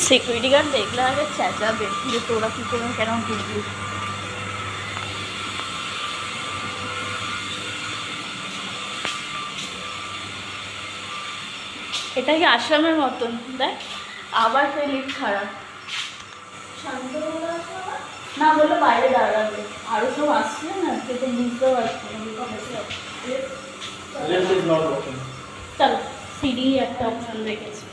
Security guard দেখলে আগে চেঁচাবে যে তোরা কী করে কেন ঢুকবি। এটা কি আশ্রমের মতন দেখ, আবার সেই লিফট খারাপ। না বললো বাইরে দাঁড়াবে, আরও সব আসছে না, তুই তো বুঝতেও পারছি না। চলো, সিঁড়ি একটা অপশন রেখেছি।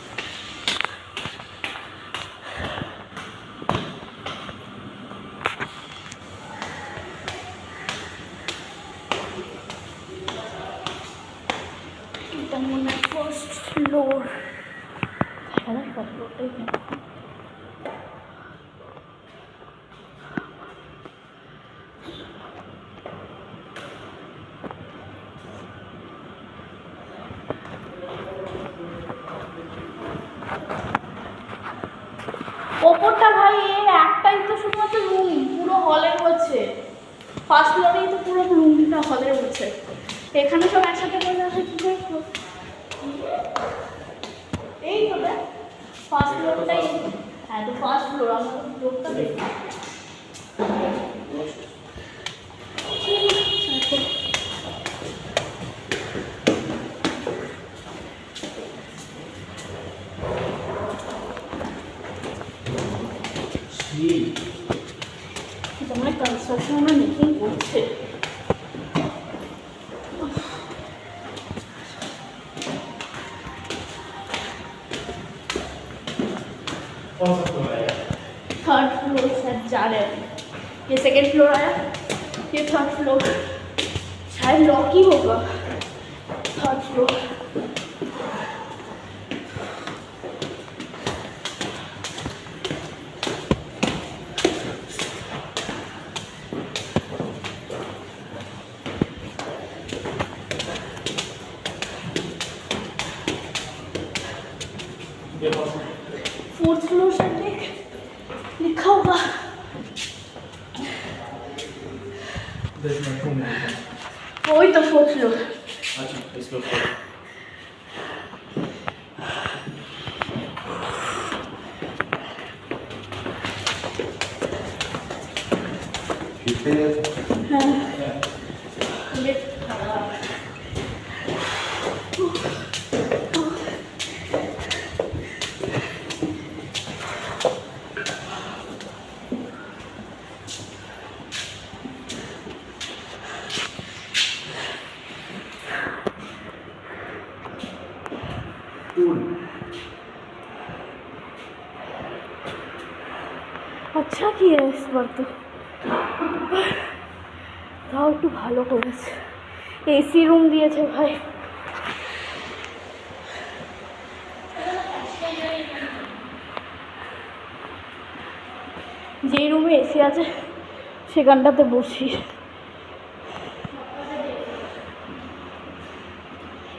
এটা মনে হয় ফার্স্ট ফ্লোর। ফার্স্ট ফ্লোরটাই ওপরটা ভাই একটাই তো শুধুমাত্র রুম, পুরো হলের হচ্ছে। ফার্স্ট ফ্লোরেই তো পুরো রুমটা হলের হচ্ছে, এখানে সব একসাথে করে আসে কি করে? এই তো দেখ ফার্স্ট ফ্লোরটাই। হ্যাঁ তো ফার্স্ট ফ্লোর, আমরা ফ্লোরটা দেখি। তোমরা কনস্ট্রাকশন আমরা মেকিং করছে। थर्ड फ्लोर शायद जा रहे हैं, ये सेकेंड फ्लोर आया, ये थर्ड फ्लोर शायद लॉक ही होगा। थर्ड फ्लोर फोर्थ फ्लोर से लिखा होगा। वही तो फोर्थ फ्लोर। अच्छा इस फ्लोर अच्छा किया इस बार तो, তাও একটু ভালো করেছে, এসি রুম দিয়েছে ভাই। যেই রুমে এসি আছে সেখানটাতে বসি।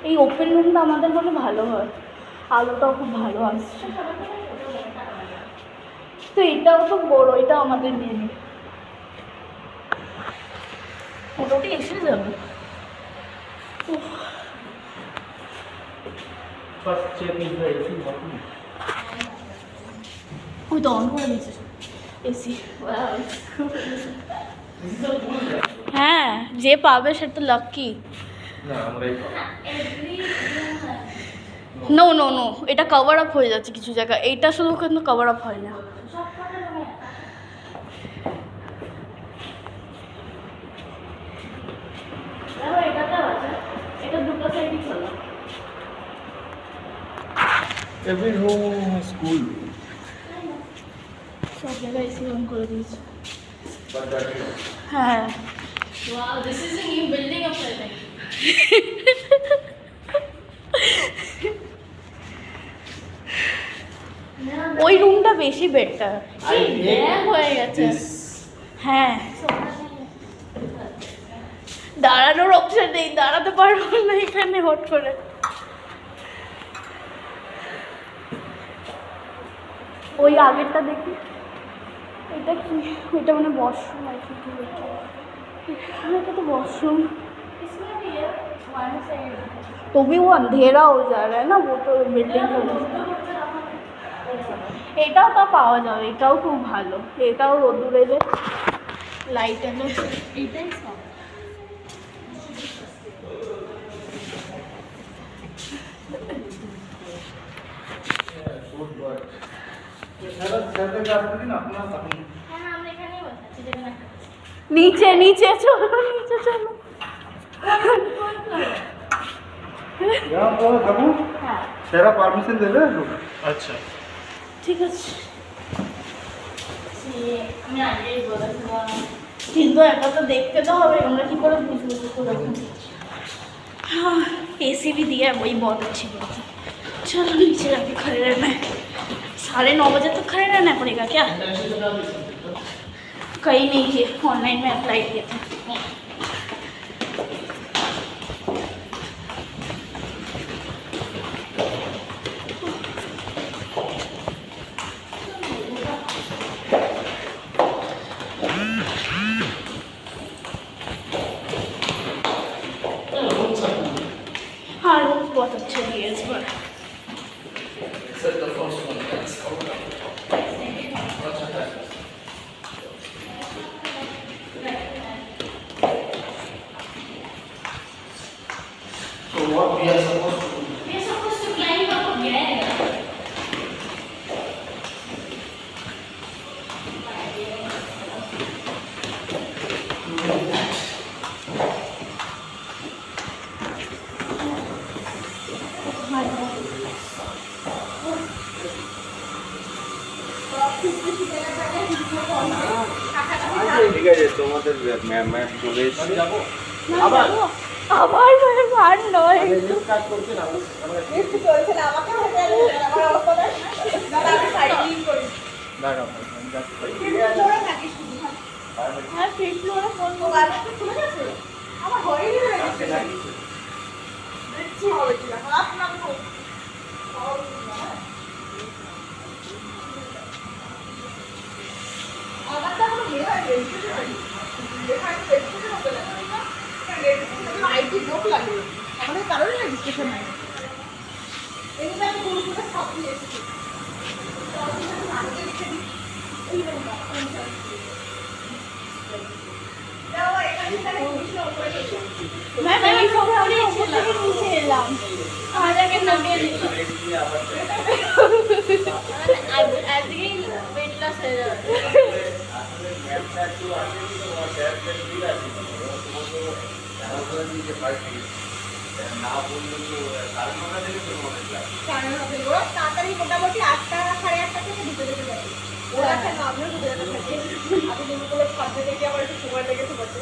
এই ওপেন রুমটা আমাদের বলে ভালো হয়, আলোটাও খুব ভালো আসছে। তো এটাও তো বড়, এটা আমাদের নেবে, মোটামুটি এসে যাবে। ওই তো অন করে দিয়েছে এসি। হ্যাঁ যে পাবে সে তো লাকি। নো নো নো, এটা কভার আপ হয়ে যাচ্ছে কিছু জায়গা, এইটা শুধু কিন্তু কভার আপ হয় না। Every room is cool. সব জায়গায় এসি অন করে দিয়েছে। But that is হ্যাঁ। Wow, this is a new building of I think. ওই রুমটা বেশি বেটার। হয়ে গেছে। হ্যাঁ দাঁড়ানোর অপশন নেই, দাঁড়াতে পারবো না এখানে হট করে। ওই আগেরটা দেখি, এটা কি? ওইটা মানে ওয়াশরুম আছে কি? এটা तो वॉशरूम, इसमें भी है वन साइड, तो भी वो अंधेरा हो जा रहा है ना, वो तो बिल्डिंग का এটাও তা পাওয়া যাবে, এটাও খুব ভালো, এটাও রোদ্দুর এলে লাইট এলে এইটাই সব। নিচে নিচে চলো, নিচে চলো। হ্যাঁ সেরা পারমিশন দেবে? अच्छा ঠিক আছে। আমি আগেই বলেছিলাম, কিন্তু একটা তো দেখতে তো হবে, আমরা কি করে বুঝবো एसी भी दिया है, वही बहुत अच्छी बात है। चलो नीचे जाके खड़े रहना है, 9:30 बजे तक खड़े रहना पड़ेगा क्या? कहीं नहीं किए, ऑनलाइन में अप्लाई किए थे। हाँ रूम्स बहुत अच्छे दिए इस बार। so what we are supposed to do? We are supposed to climb up again. ঠিক আছে, তোমাদের ম্যাম চলে এসেছে। আবার আবার ভার নয়, কাজ করছে না একটু চলছে না, আমাকে হতে গেলে আমার অবস্থা দাঁড়া, আমি সাইক্লিং করি। দাঁড়াও জোরে থাকিস শুধু। হ্যাঁ ফিফথ ফ্লোরে ফোন ও গাড়িটা খুলে গেছে? আমার হয়নি হয়ে গেছে। দেখছি হবে কিনা। হাত নামবো। আমারটা এখনো বের হয়নি, রেজিস্ট্রেশন হয়নি। এখানে রেজিস্ট্রেশন হতে লাগে না? রেজিস্ট্রেশন আইডি লোক লাগে। আমাদের কারোরই রেজিস্ট্রেশন হয়নি। এগুলো আমি গুরুকুলে সব দিয়ে এসেছি। मैं वही खोखरी नीचे एलाम আমাদেরকে নামিয়ে দিল আজকে ওয়েট লস হয়ে যাবে তাড়াতাড়ি মোটামুটি 8টা 8:30 থেকে ঢুকে যেতে পারি। ওরা এখন আমিও ঢুকে যেতে থাকি। আমি গুরুকুলে ছাড়তে থেকে আমার একটু সময় লেগেছে বসে।